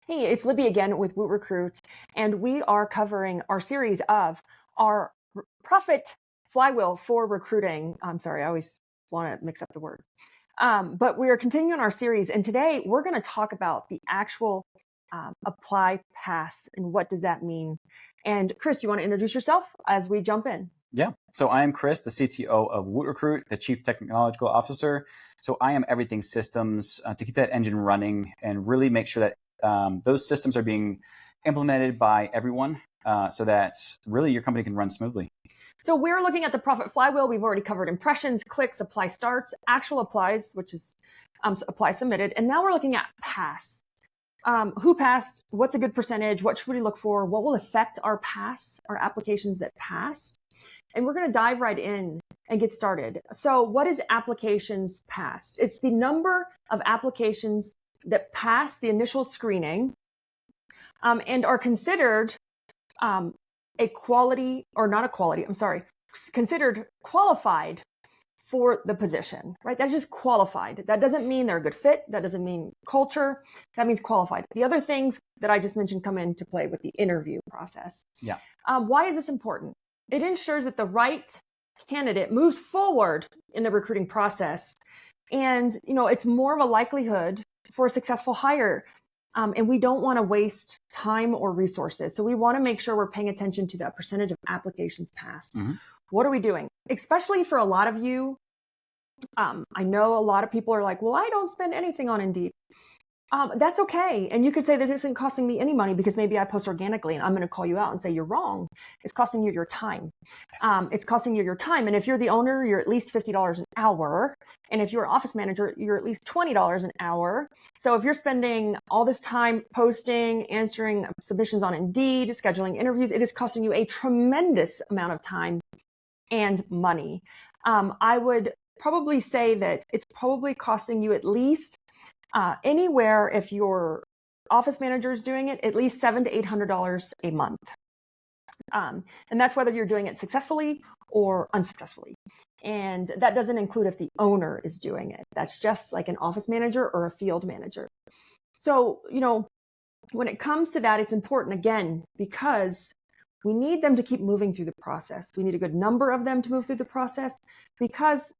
Hey, it's Libby again with WootRecruit, and we are covering our series of our Profit Flywheel for recruiting. I'm sorry, I always want to mix up the words. But we are continuing our series, and today we're going to talk about the actual apply pass and what does that mean. And Chris, do you want to introduce yourself as we jump in? Yeah. So I am Chris, the CTO of WootRecruit, the Chief Technological Officer. So I am everything systems to keep that engine running and really make sure that those systems are being implemented by everyone so that really your company can run smoothly. So we're looking at the Profit Flywheel. We've already covered impressions, clicks, apply starts, actual applies, which is apply submitted. And now we're looking at pass. Who passed? What's a good percentage? What should we look for? What will affect our pass, our applications that passed? And we're going to dive right in and get started. So what is applications passed? It's the number of applications that pass the initial screening and are considered considered qualified for the position, right? That's just qualified. That doesn't mean they're a good fit. That doesn't mean culture. That means qualified. The other things that I just mentioned come into play with the interview process. Yeah. Why is this important? It ensures that the right candidate moves forward in the recruiting process. And, it's more of a likelihood for a successful hire. And we don't want to waste time or resources. So we want to make sure we're paying attention to that percentage of applications passed. Mm-hmm. What are we doing? Especially for a lot of you, I know a lot of people are like, well, I don't spend anything on Indeed. That's okay. And you could say this isn't costing me any money because maybe I post organically and I'm going to call you out and say you're wrong. It's costing you your time. Yes. It's costing you your time. And if you're the owner, you're at least $50 an hour. And if you're an office manager, you're at least $20 an hour. So if you're spending all this time posting, answering submissions on Indeed, scheduling interviews, it is costing you a tremendous amount of time and money. I would probably say that it's probably costing you at least anywhere, if your office manager is doing it, at least $700 to $800 a month. And that's whether you're doing it successfully or unsuccessfully. And that doesn't include if the owner is doing it. That's just like an office manager or a field manager. So, when it comes to that, it's important, again, because we need them to keep moving through the process. We need a good number of them to move through the process because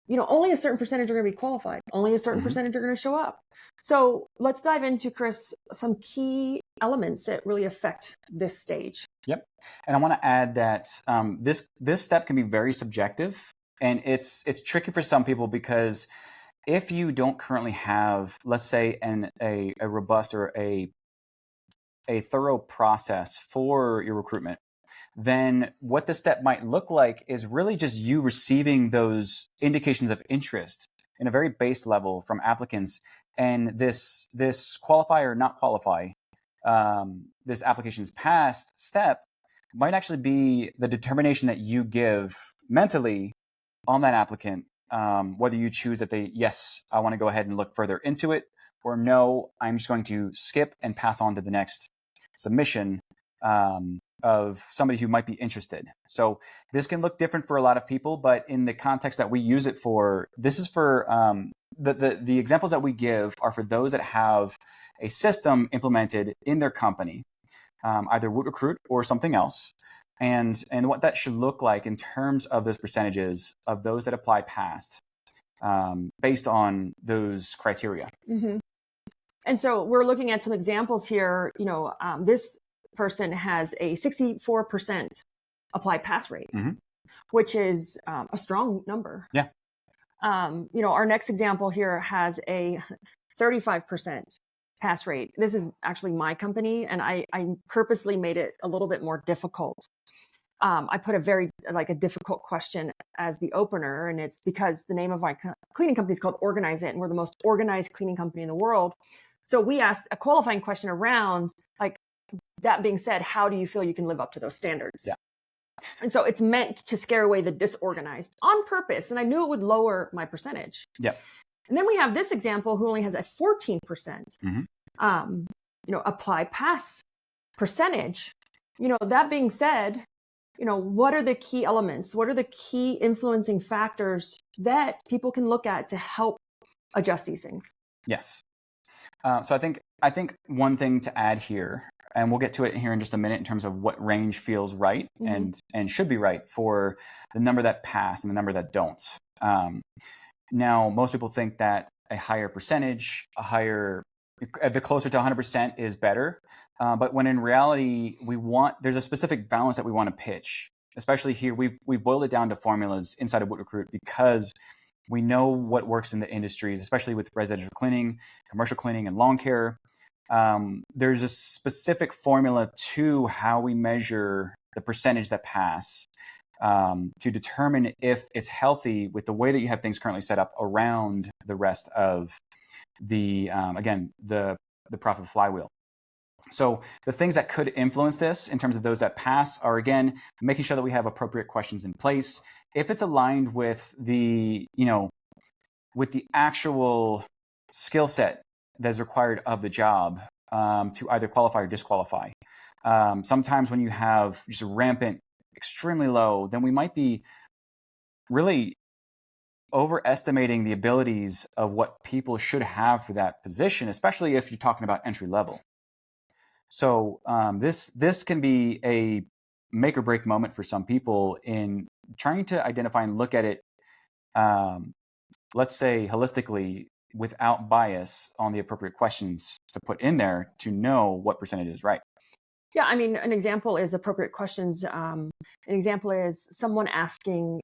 only a certain percentage are going to be qualified. Only a certain percentage are going to show up. So let's dive into, Chris, some key elements that really affect this stage. Yep. And I want to add that this step can be very subjective, and it's tricky for some people because if you don't currently have, let's say, a robust or a thorough process for your recruitment, then what the step might look like is really just you receiving those indications of interest in a very base level from applicants. And this qualify or not qualify, this application's passed step might actually be the determination that you give mentally on that applicant, whether you choose that yes, I want to go ahead and look further into it, or no, I'm just going to skip and pass on to the next submission of somebody who might be interested. So this can look different for a lot of people, but in the context that we use it for, this is for the examples that we give are for those that have a system implemented in their company, either WootRecruit or something else, and what that should look like in terms of those percentages of those that apply past based on those criteria. Mm-hmm. And so we're looking at some examples here. This person has a 64% apply pass rate, which is a strong number. Yeah. Our next example here has a 35% pass rate. This is actually my company, and I purposely made it a little bit more difficult. I put a difficult question as the opener, and it's because the name of my cleaning company is called Organize It, and we're the most organized cleaning company in the world. So we asked a qualifying question around, that being said, how do you feel you can live up to those standards? Yeah. And so it's meant to scare away the disorganized on purpose. And I knew it would lower my percentage. Yeah. And then we have this example who only has a 14%, apply pass percentage. That being said, what are the key elements? What are the key influencing factors that people can look at to help adjust these things? Yes. So I think one thing to add here, and we'll get to it here in just a minute in terms of what range feels right and should be right for the number that pass and the number that don't. Now, most people think that a higher percentage, the closer to 100% is better. But when in reality, there's a specific balance that we want to pitch. Especially here, we've boiled it down to formulas inside of WootRecruit because we know what works in the industries, especially with residential cleaning, commercial cleaning, and lawn care. There's a specific formula to how we measure the percentage that pass to determine if it's healthy with the way that you have things currently set up around the rest of the profit flywheel. So the things that could influence this in terms of those that pass are, again, making sure that we have appropriate questions in place. If it's aligned with the actual skill set that is required of the job to either qualify or disqualify. Sometimes when you have just rampant, extremely low, then we might be really overestimating the abilities of what people should have for that position, especially if you're talking about entry level. So this can be a make or break moment for some people in trying to identify and look at it, let's say holistically, without bias on the appropriate questions to put in there to know what percentage is right. Yeah, I mean, an example is appropriate questions. An example is someone asking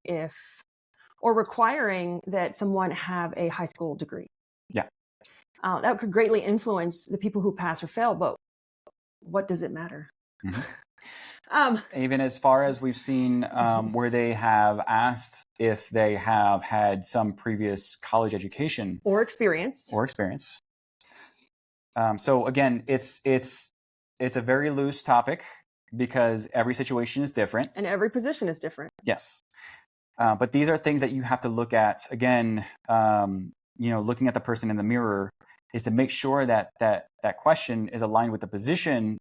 or requiring that someone have a high school degree. Yeah. That could greatly influence the people who pass or fail, but what does it matter? Mm-hmm. Even as far as we've seen where they have asked if they have had some previous college education or experience. So again, it's a very loose topic because every situation is different. And every position is different. Yes. But these are things that you have to look at. Again, looking at the person in the mirror is to make sure that question is aligned with the position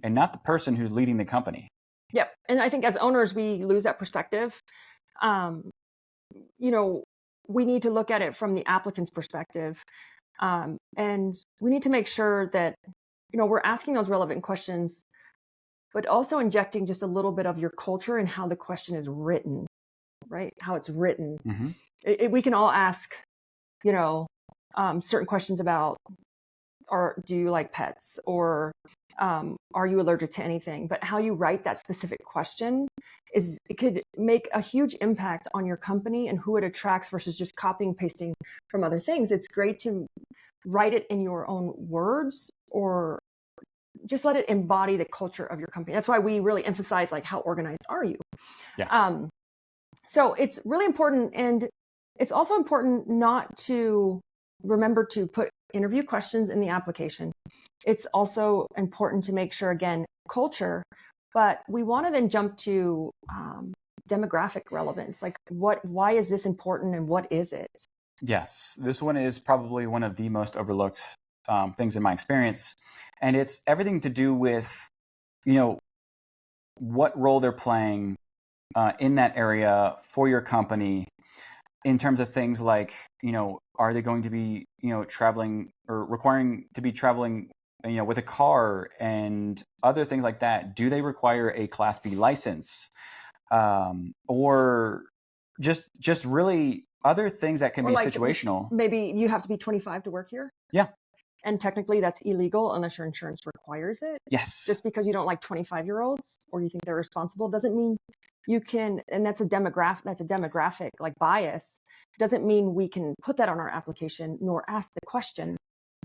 and not the person who's leading the company. Yep. And I think as owners, we lose that perspective. We need to look at it from the applicant's perspective. And we need to make sure that, we're asking those relevant questions, but also injecting just a little bit of your culture and how the question is written, right? How it's written. Mm-hmm. We can all ask, certain questions about, do you like pets, or are you allergic to anything? But how you write that specific question it could make a huge impact on your company and who it attracts versus just copying and pasting from other things. It's great to write it in your own words or just let it embody the culture of your company. That's why we really emphasize how organized are you? Yeah. So it's really important, and it's also important not to remember to put interview questions in the application. It's also important to make sure, again, culture, but we want to then jump to demographic relevance. Why is this important and what is it? Yes, this one is probably one of the most overlooked things in my experience. And it's everything to do with, what role they're playing in that area for your company in terms of things like, are they going to be, traveling or requiring to be traveling, with a car and other things like that? Do they require a Class B license? Or just really other things that can be situational? Maybe you have to be 25 to work here. Yeah. And technically that's illegal unless your insurance requires it. Yes. Just because you don't like 25-year-olds or you think they're responsible doesn't mean you can, and that's a demographic bias. Doesn't mean we can put that on our application nor ask the question.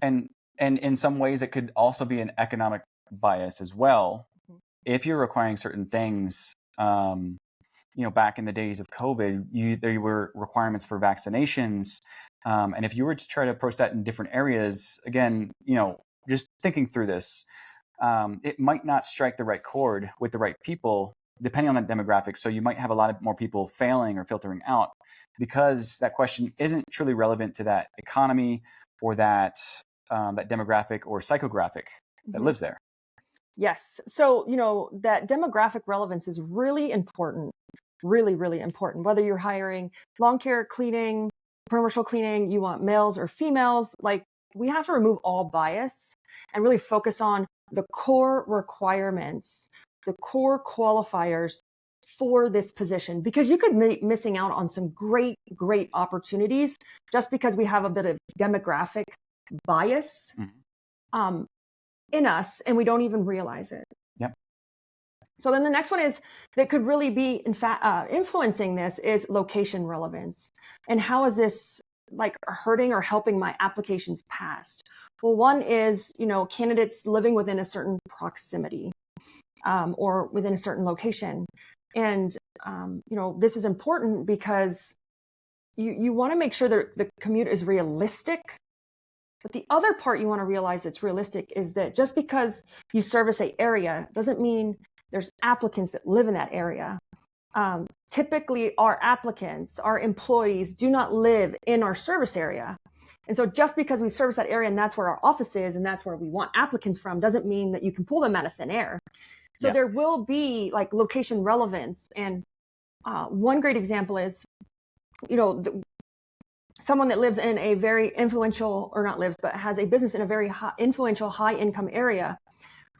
And in some ways it could also be an economic bias as well. Mm-hmm. If you're requiring certain things, back in the days of COVID, there were requirements for vaccinations. And if you were to try to approach that in different areas, again, just thinking through this, it might not strike the right chord with the right people, depending on that demographic. So you might have a lot more people failing or filtering out because that question isn't truly relevant to that economy or that demographic or psychographic that mm-hmm. lives there. Yes. So, that demographic relevance is really important, really, really important. Whether you're hiring lawn care, cleaning, commercial cleaning, you want males or females, we have to remove all bias and really focus on the core requirements, the core qualifiers for this position, because you could be missing out on some great opportunities just because we have a bit of demographic bias in us and we don't even realize it. Yep. So then the next one is that could really be in fact influencing this is location relevance. And how is this like hurting or helping my applications passed? Well, one is, candidates living within a certain proximity or within a certain location. And, this is important because you want to make sure that the commute is realistic. But the other part you want to realize that's realistic is that just because you service an area doesn't mean there's applicants that live in that area. Typically, our applicants, our employees do not live in our service area. And so just because we service that area and that's where our office is and that's where we want applicants from doesn't mean that you can pull them out of thin air. So there will be like location relevance. And one great example is, someone that lives in a very influential, or not lives, but has a business in a very influential, high income area,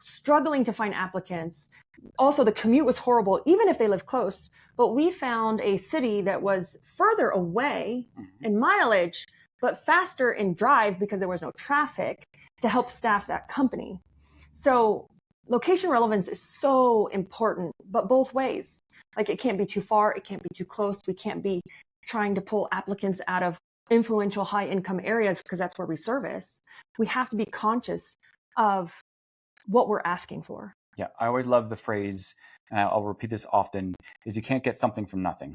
struggling to find applicants. Also, the commute was horrible, even if they live close. But we found a city that was further away in mileage, but faster in drive because there was no traffic to help staff that company. So location relevance is so important, but both ways. Like it can't be too far, it can't be too close. We can't be trying to pull applicants out of influential high income areas because that's where we service. We have to be conscious of what we're asking for. Yeah, I always love the phrase, and I'll repeat this often, is you can't get something from nothing.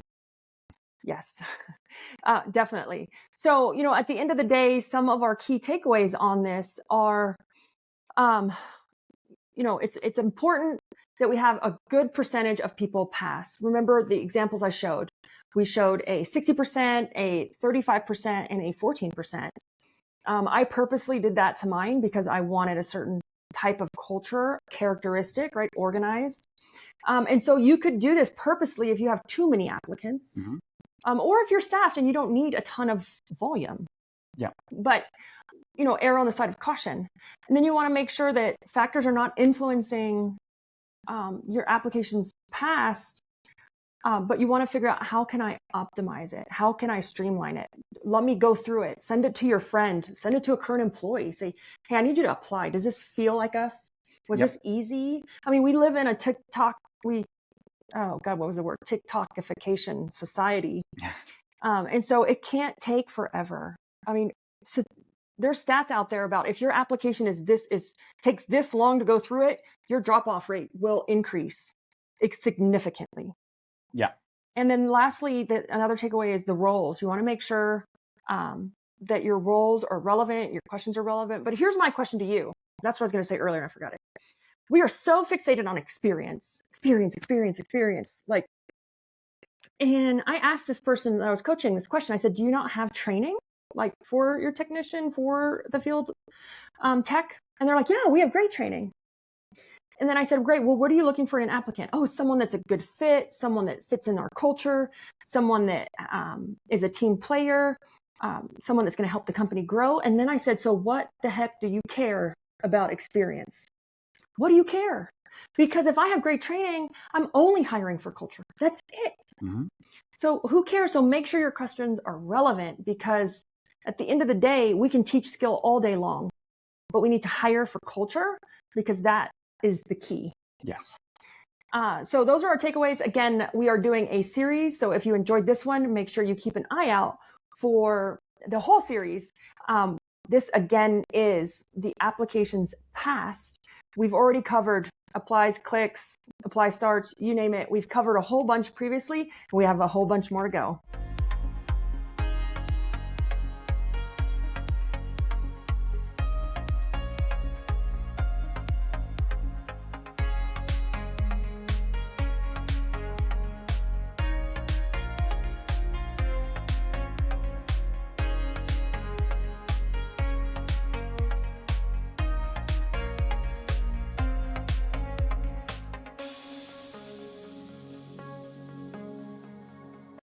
Yes, definitely. So, at the end of the day, some of our key takeaways on this are, it's important that we have a good percentage of people pass. Remember the examples I showed. We showed a 60%, a 35%, and a 14%. I purposely did that to mine because I wanted a certain type of culture, characteristic, right? Organized. And so you could do this purposely if you have too many applicants, or if you're staffed and you don't need a ton of volume. Yeah. But, err on the side of caution. And then you want to make sure that factors are not influencing your applications past, but you want to figure out, how can I optimize it? How can I streamline it? Let me go through it. Send it to your friend. Send it to a current employee. Say, hey, I need you to apply. Does this feel like us? Was this easy? I mean, we live in a TikTok, what was the word? TikTokification society. And so it can't take forever. I mean, so there's stats out there about if your application takes this long to go through it, your drop-off rate will increase significantly. Yeah. And then lastly, another takeaway is the roles. You want to make sure that your roles are relevant, your questions are relevant. But here's my question to you. That's what I was going to say earlier and I forgot it. We are so fixated on experience. Like, and I asked this person that I was coaching this question. I said, do you not have training, like for your technician, for the field tech? And they're like, yeah, we have great training. And then I said, great, well, what are you looking for in an applicant? Oh, someone that's a good fit, someone that fits in our culture, someone that is a team player, someone that's going to help the company grow. And then I said, so what the heck do you care about experience? What do you care? Because if I have great training, I'm only hiring for culture. That's it. So who cares? So make sure your questions are relevant, because at the end of the day, we can teach skill all day long, but we need to hire for culture, because that is the key. Yes. So those are our takeaways. Again, we are doing a series. So if you enjoyed this one, make sure you keep an eye out for the whole series. This again is the applications past. We've already covered applies, clicks, apply starts, you name it. We've covered a whole bunch previously, and we have a whole bunch more to go.